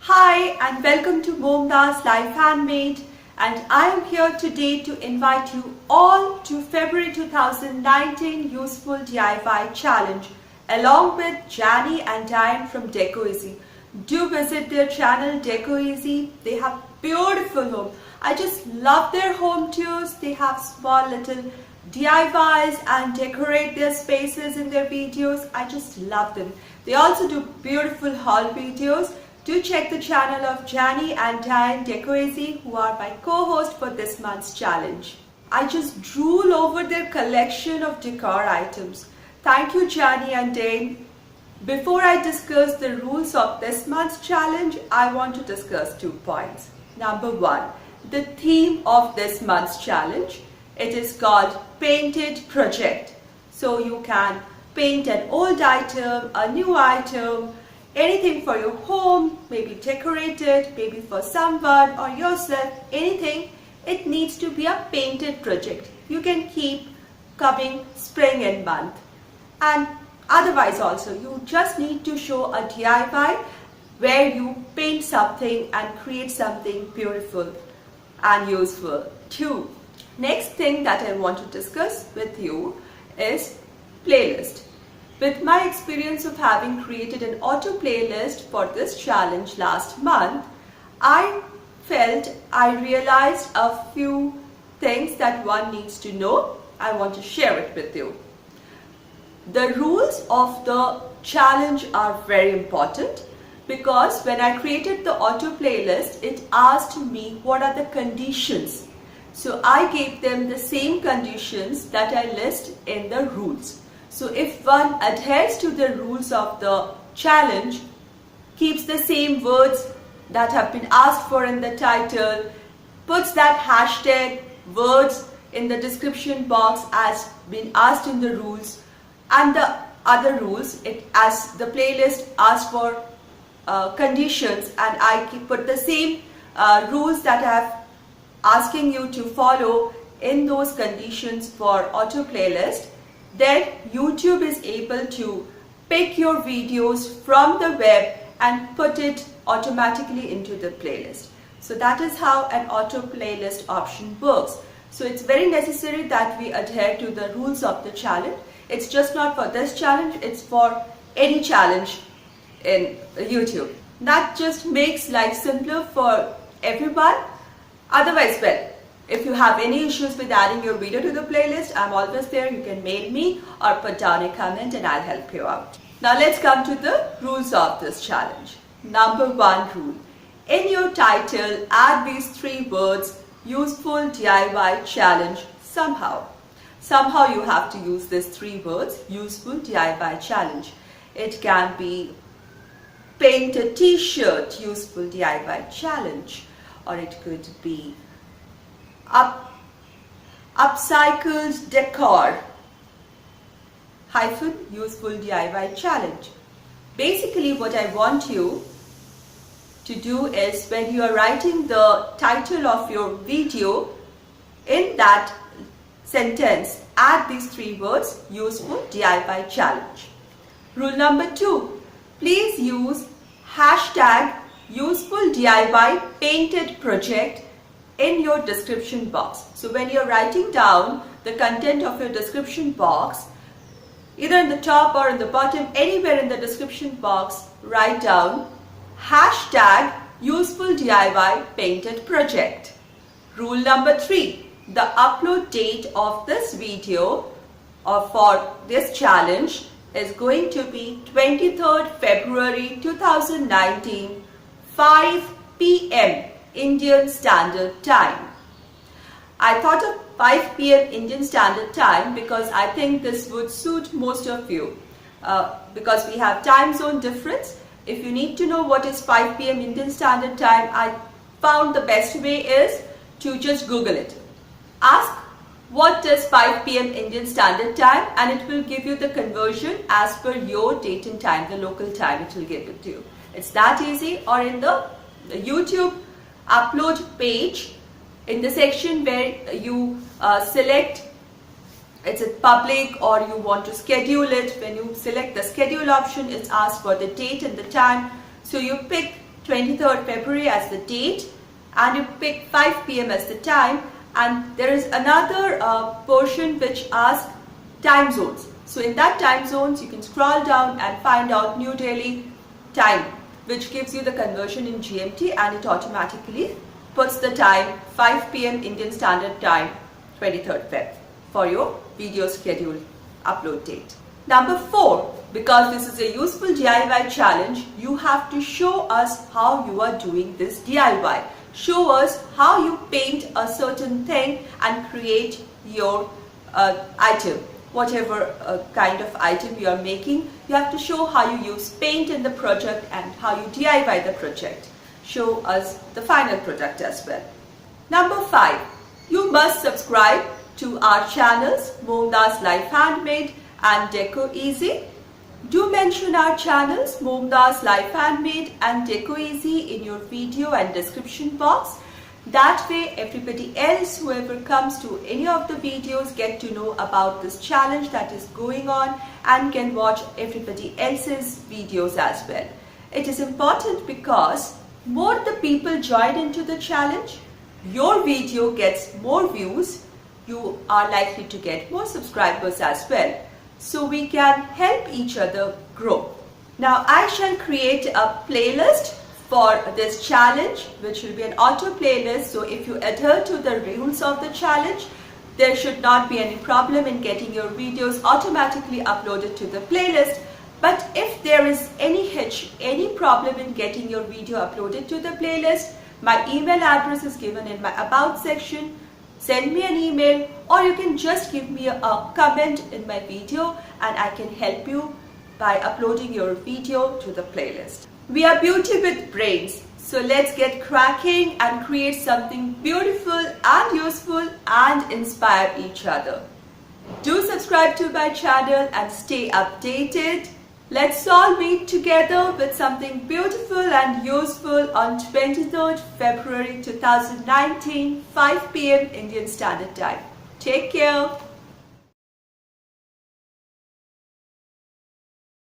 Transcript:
Hi and welcome to MomDas Life Handmade, and I am here today to invite you all to February 2019 Useful DIY Challenge along with Janny and Dyanne from Deco. Do visit their channel Deco. They have beautiful home. I just love their home tours. They have small little DIYs and decorate their spaces in their videos. I just love them. They also do beautiful haul videos. Do check the channel of Janny and Dyanne Deco, who are my co-host for this month's challenge. I just drool over their collection of decor items. Thank you, Janny and Dyanne. Before I discuss the rules of this month's challenge, I want to discuss 2 points. Number 1, the theme of this month's challenge. It is called Painted Project. So you can paint an old item, a new item, anything for your home, maybe decorate it, maybe for someone or yourself, anything. It needs to be a painted project. You can keep coming spring and month. And otherwise also, you just need to show a DIY where you paint something and create something beautiful and useful too. Next thing that I want to discuss with you is playlist. With my experience of having created an auto playlist for this challenge last month, I realized a few things that one needs to know. I want to share it with you. The rules of the challenge are very important because when I created the auto playlist, it asked me what are the conditions. So I gave them the same conditions that I list in the rules. So if one adheres to the rules of the challenge, keeps the same words that have been asked for in the title, puts that hashtag words in the description box as been asked in the rules, and the other rules, as the playlist asks for conditions, and I put the same rules that I have asking you to follow in those conditions for auto playlist, then YouTube is able to pick your videos from the web and put it automatically into the playlist. So that is how an auto playlist option works. So it's very necessary that we adhere to the rules of the challenge. It's just not for this challenge, it's for any challenge in YouTube. That just makes life simpler for everyone. Otherwise, well, if you have any issues with adding your video to the playlist, I'm always there. You can mail me or put down a comment and I'll help you out. Now let's come to the rules of this challenge. Number 1 rule. In your title, add these 3 words, Useful DIY Challenge somehow. Somehow you have to use these 3 words, Useful DIY Challenge. It can be paint a t-shirt, Useful DIY Challenge. Or it could be upcycled decor - useful DIY challenge. Basically what I want you to do is when you are writing the title of your video, in that sentence add these 3 words, useful DIY challenge. Rule number 2, please use hashtag useful DIY painted project in your description box. So when you're writing down the content of your description box, either in the top or in the bottom, anywhere in the description box, write down hashtag useful DIY painted project. Rule number 3, the upload date of this video or for this challenge is going to be 23rd February 2019, 5 p.m. Indian Standard Time. I thought of 5 p.m. Indian Standard Time because I think this would suit most of you because we have time zone difference. If you need to know what is 5 p.m. Indian Standard Time, I found the best way is to just Google it. Ask what is 5 p.m. Indian Standard Time and it will give you the conversion as per your date and time, the local time it will give it to you. It's that easy. Or in the YouTube upload page, in the section where you select it's a public or you want to schedule it, when you select the schedule option, it's asked for the date and the time. So you pick 23rd February as the date, and you pick 5 p.m. as the time, and there is another portion which asks time zones. So in that time zones you can scroll down and find out New Delhi time, which gives you the conversion in GMT, and it automatically puts the time 5 p.m. Indian Standard Time 23rd Feb for your video schedule upload date. Number 4, because this is a useful DIY challenge, you have to show us how you are doing this DIY. Show us how you paint a certain thing and create your item. Whatever kind of item you are making, you have to show how you use paint in the project and how you DIY the project. Show us the final product as well. Number 5, you must subscribe to our channels MomDas Life Handmade and Deco Easy. Do mention our channels MomDas Life Handmade and Deco Easy in your video and description box. That way everybody else, whoever comes to any of the videos, get to know about this challenge that is going on and can watch everybody else's videos as well. It is important because more the people join into the challenge, your video gets more views, you are likely to get more subscribers as well. So we can help each other grow. Now I shall create a playlist for this challenge, which will be an auto playlist. So if you adhere to the rules of the challenge, there should not be any problem in getting your videos automatically uploaded to the playlist. But if there is any hitch, any problem in getting your video uploaded to the playlist, my email address is given in my about section. Send me an email, or you can just give me a comment in my video and I can help you by uploading your video to the playlist. We are beauty with brains, so let's get cracking and create something beautiful and useful and inspire each other. Do subscribe to my channel and stay updated. Let's all meet together with something beautiful and useful on 23rd February 2019, 5 p.m. Indian Standard Time. Take care.